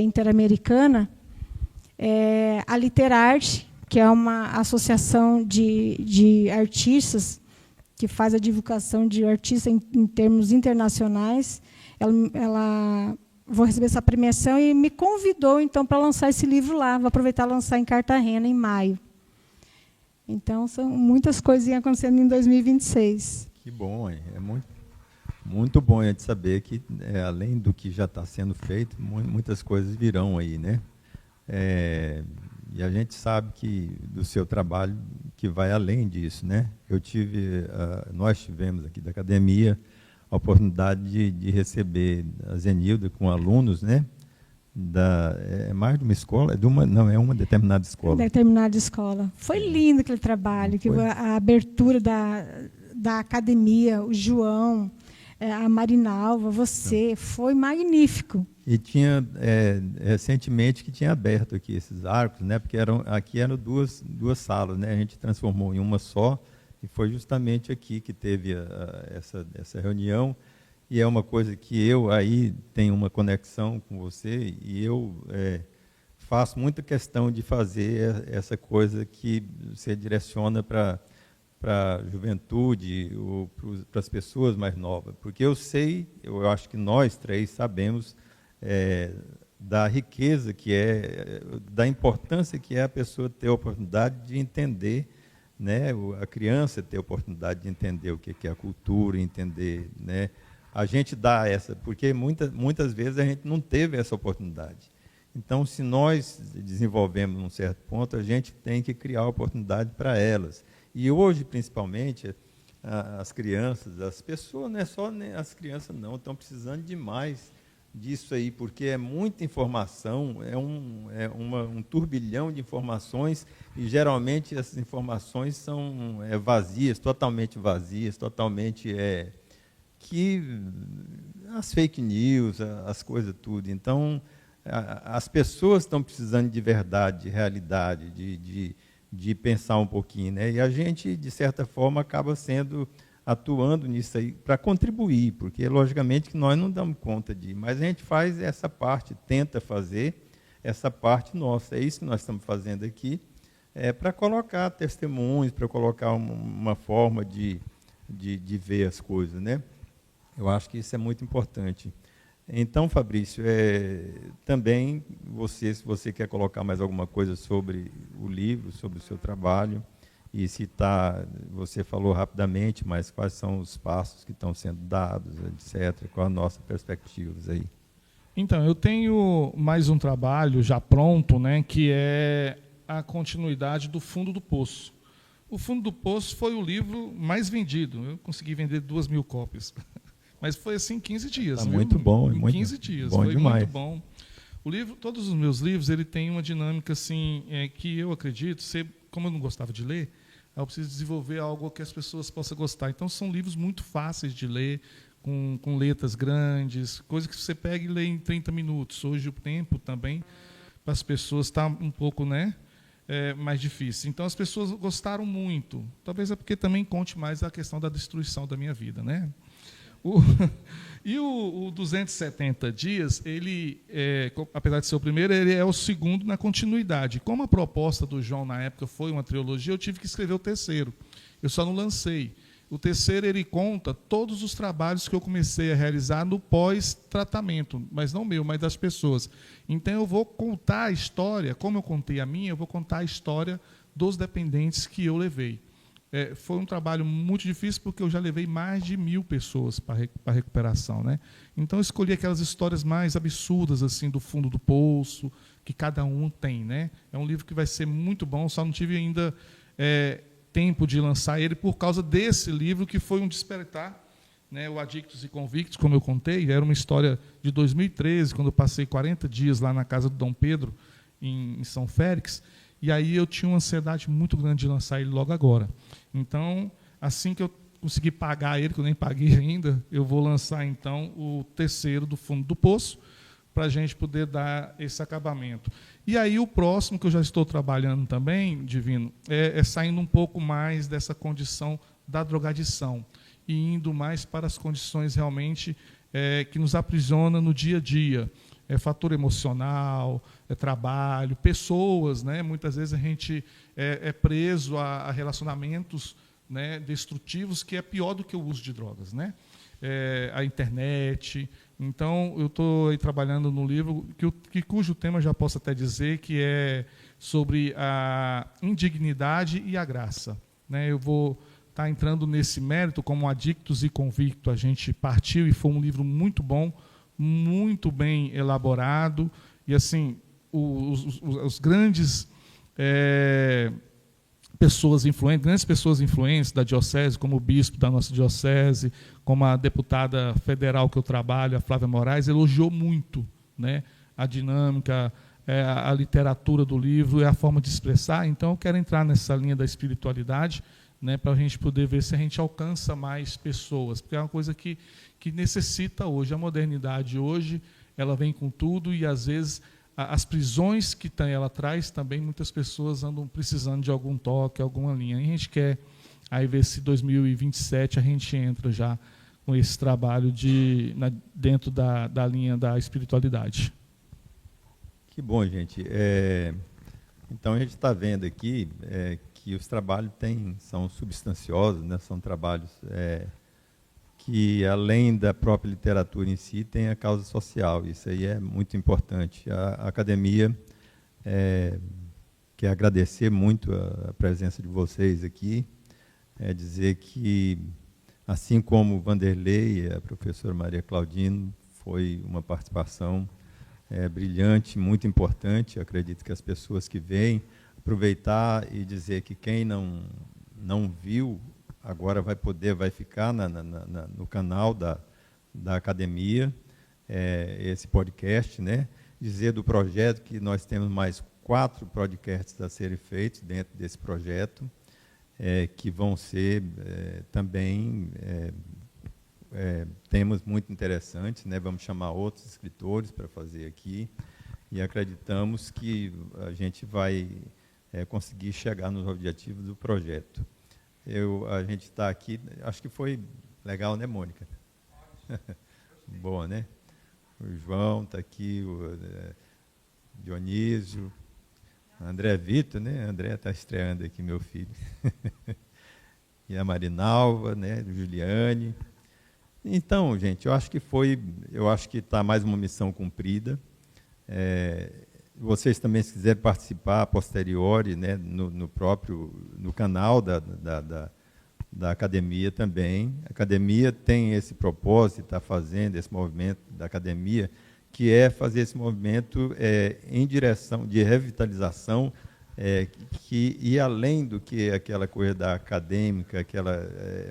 interamericana, a Literarte, que é uma associação de artistas, que faz a divulgação de artistas em termos internacionais, vou receber essa premiação e me convidou, então, para lançar esse livro lá. Vou aproveitar e lançar em Cartagena, em maio. Então, são muitas coisinhas acontecendo em 2026. Que bom, é muito bom de saber que, além do que já está sendo feito, muitas coisas virão aí, né? E a gente sabe que do seu trabalho que vai além disso, né? Nós tivemos aqui da academia a oportunidade de receber a Zenilda com alunos, né? Mais de uma escola? É uma determinada escola. Determinada escola. Foi lindo aquele trabalho, a abertura da academia, o João, a Marinalva, você, foi magnífico. E tinha, recentemente, que tinha aberto aqui esses arcos, né? Porque aqui eram duas salas, né? A gente transformou em uma só, E foi justamente aqui que teve essa reunião, e é uma coisa que eu aí tenho uma conexão com você, e eu faço muita questão de fazer essa coisa que você direciona para a juventude ou para as pessoas mais novas. Porque eu acho que nós três sabemos da riqueza que da importância que é a pessoa ter a oportunidade de entender, né, a criança ter a oportunidade de entender o que é a cultura, entender, né, a gente dá porque muitas vezes a gente não teve essa oportunidade. Então, se nós desenvolvemos num certo ponto, a gente tem que criar oportunidade para elas. E hoje, principalmente, as crianças, as pessoas, não é só as crianças não, estão precisando demais disso aí, porque é muita informação, é um turbilhão de informações, e geralmente essas informações são vazias, totalmente as fake news, as coisas tudo. Então, as pessoas estão precisando de verdade, de realidade, de pensar um pouquinho, né? E a gente, de certa forma, acaba atuando nisso aí para contribuir, porque, logicamente, que nós não damos conta mas a gente faz essa parte, tenta fazer essa parte nossa. É isso que nós estamos fazendo aqui, para colocar testemunhos, para colocar uma forma de ver as coisas, né? Eu acho que isso é muito importante. Então, Fabrício, também, se você quer colocar mais alguma coisa sobre o livro, sobre o seu trabalho, e você falou rapidamente, mas quais são os passos que estão sendo dados, etc., qual a nossa perspectiva aí? Então, eu tenho mais um trabalho já pronto, né, que é a continuidade do Fundo do Poço. O Fundo do Poço foi o livro mais vendido, eu consegui vender 2.000 cópias. Mas foi assim 15 dias. Tá muito bom. Em 15 dias. Bom foi demais. Muito bom. O livro, todos os meus livros, ele tem uma dinâmica assim, que eu acredito, como eu não gostava de ler, eu preciso desenvolver algo que as pessoas possam gostar. Então, são livros muito fáceis de ler, com letras grandes, coisa que você pega e lê em 30 minutos. Hoje o tempo também, para as pessoas, está um pouco, né, mais difícil. Então, as pessoas gostaram muito. Talvez é porque também conte mais a questão da destruição da minha vida, né? E o 270 dias, ele, apesar de ser o primeiro, ele é o segundo na continuidade. Como a proposta do João, na época, foi uma trilogia, eu tive que escrever o terceiro. Eu só não lancei. O terceiro, ele conta todos os trabalhos que eu comecei a realizar no pós-tratamento, mas não meu, mas das pessoas. Então, eu vou contar a história, como eu contei a minha, eu vou contar a história dos dependentes que eu levei. Foi um trabalho muito difícil, porque eu já levei mais de 1.000 pessoas para a recuperação, né? Então, eu escolhi aquelas histórias mais absurdas, assim, do fundo do poço, que cada um tem, né? É um livro que vai ser muito bom, só não tive ainda tempo de lançar ele por causa desse livro, que foi um despertar, né? O Adictos e Convictos, como eu contei, era uma história de 2013, quando eu passei 40 dias lá na casa do Dom Pedro, em São Félix, e aí eu tinha uma ansiedade muito grande de lançar ele logo agora. Então, assim que eu conseguir pagar ele, que eu nem paguei ainda, eu vou lançar, então, o terceiro do Fundo do Poço, para a gente poder dar esse acabamento. E aí o próximo, que eu já estou trabalhando também, Divino, é saindo um pouco mais dessa condição da drogadição e indo mais para as condições realmente que nos aprisiona no dia a dia. Fator emocional, trabalho, pessoas, né? Muitas vezes a gente é preso a relacionamentos, né, destrutivos, que é pior do que o uso de drogas, né? A internet. Então, eu estou trabalhando no livro cujo tema eu já posso até dizer que é sobre a indignidade e a graça, né? Eu vou estar entrando nesse mérito, como Adictos e Convictos, a gente partiu, e foi um livro muito bom, muito bem elaborado, e assim, os grandes grandes pessoas influentes da diocese, como o bispo da nossa diocese, como a deputada federal que eu trabalho, a Flávia Moraes, elogiou muito, né, a dinâmica, a literatura do livro, a forma de expressar. Então, eu quero entrar nessa linha da espiritualidade, né, para a gente poder ver se a gente alcança mais pessoas, porque é uma coisa que necessita hoje. A modernidade hoje, ela vem com tudo, e às vezes as prisões que ela traz também, muitas pessoas andam precisando de algum toque, alguma linha. E a gente quer Aí ver se 2027 a gente entra já com esse trabalho dentro da linha da espiritualidade. Que bom, gente. Então, a gente está vendo aqui que os trabalhos são substanciosos, né? São trabalhos que, além da própria literatura em si, tem a causa social. Isso aí é muito importante. A academia quer agradecer muito a presença de vocês aqui, dizer que, assim como o Vanderlei e a professora Maria Claudino, foi uma participação brilhante, muito importante. Eu acredito que as pessoas que vêm aproveitar e dizer que quem não viu, agora vai ficar no canal da academia, esse podcast, né? Dizer do projeto que nós temos mais 4 podcasts a serem feitos dentro desse projeto, que vão ser também temas muito interessantes, né? Vamos chamar outros escritores para fazer aqui, e acreditamos que a gente vai conseguir chegar nos objetivos do projeto. A gente está aqui, acho que foi legal, né, Mônica? Boa, né? O João está aqui, o Dionísio, André Vitor, né? André está estreando aqui, meu filho. E a Marinalva, né? Juliane. Então, gente, eu acho que está mais uma missão cumprida. Vocês também, se quiserem participar a posteriori, né, no canal da academia também. A academia tem esse propósito, está fazendo esse movimento da academia, que é fazer esse movimento em direção de revitalização, que ir além do que aquela coisa acadêmica, aquela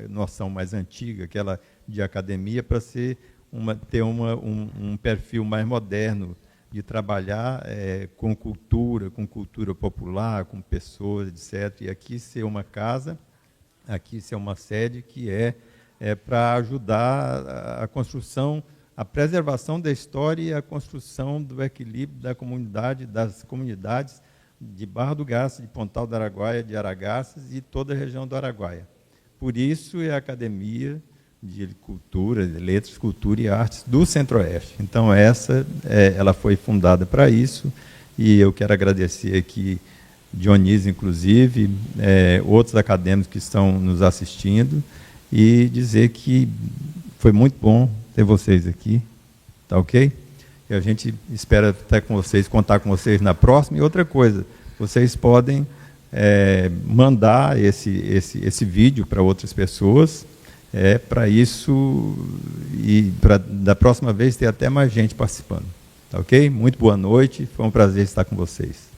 noção mais antiga, aquela de academia, para ter um perfil mais moderno, de trabalhar com cultura popular, com pessoas, etc. E aqui ser uma casa, aqui ser uma sede que para ajudar a construção, a preservação da história e a construção do equilíbrio das comunidades de Barra do Garças, de Pontal do Araguaia, de Aragarças e toda a região do Araguaia. Por isso é a Academia de Cultura, de Letras, Cultura e Artes do Centro-Oeste. Então, ela foi fundada para isso, e eu quero agradecer aqui Dionísio, inclusive, outros acadêmicos que estão nos assistindo, e dizer que foi muito bom ter vocês aqui, tá ok? E a gente espera estar com vocês, contar com vocês na próxima. E outra coisa, vocês podem mandar esse vídeo para outras pessoas, para isso, e da próxima vez ter até mais gente participando. Tá ok? Muito boa noite, foi um prazer estar com vocês.